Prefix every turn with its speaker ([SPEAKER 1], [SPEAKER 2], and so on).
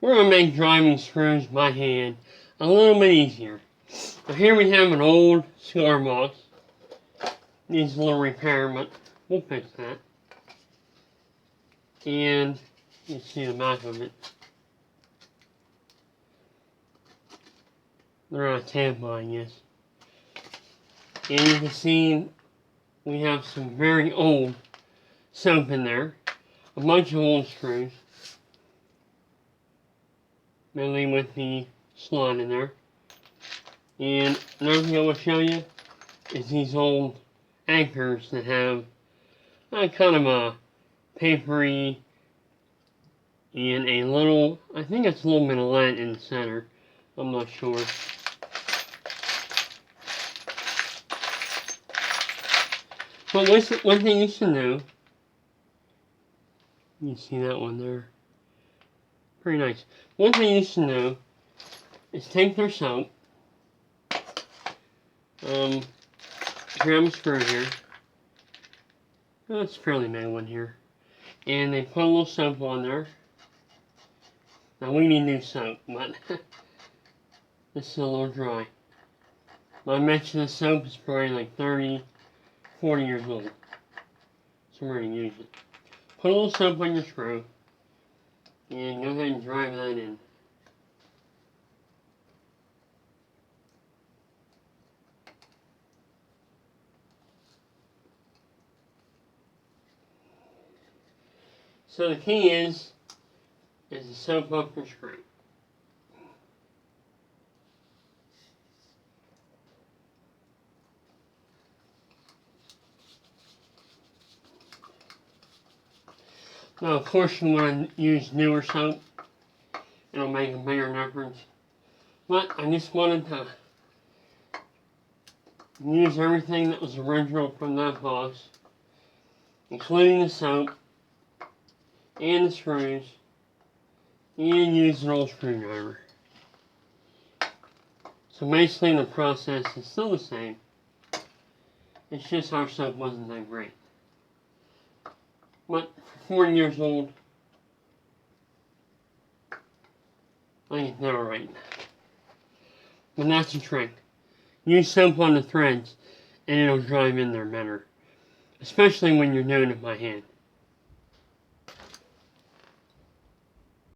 [SPEAKER 1] we're going to make driving screws by hand a little bit easier. So here we have an old cigar box. Needs a little repair, but we'll fix that. And you see the back of it. They're out of Tampa, I guess. And you can see we have some very old soap in there. A bunch of old screws. Mainly with the slot in there. And another thing I will show you is these old anchors that have kind of a papery and a little, I think it's a little bit of lead in the center. I'm not sure. But one thing you should know, you see that one there. Pretty nice. One thing you should know is take their soap. Grab a screw here. Oh, it's a fairly big one here. And they put a little soap on there. Now we need new soap, but this is a little dry. I mentioned the soap is probably like 30, 40 years old. So we're going to use it. Put a little soap on your screw. And go ahead and drive that in. So the key is to soap up your screw. Now, of course, you want to use newer soap. It'll make a bigger difference. But I just wanted to use everything that was original from that box, including the soap and the screws, and use an old screwdriver. So basically the process is still the same. It's just our soap wasn't that great. But for 40 years old, I think they're alright. But that's the trick. Use soap on the threads and it'll drive in there better. Especially when you're doing it by hand.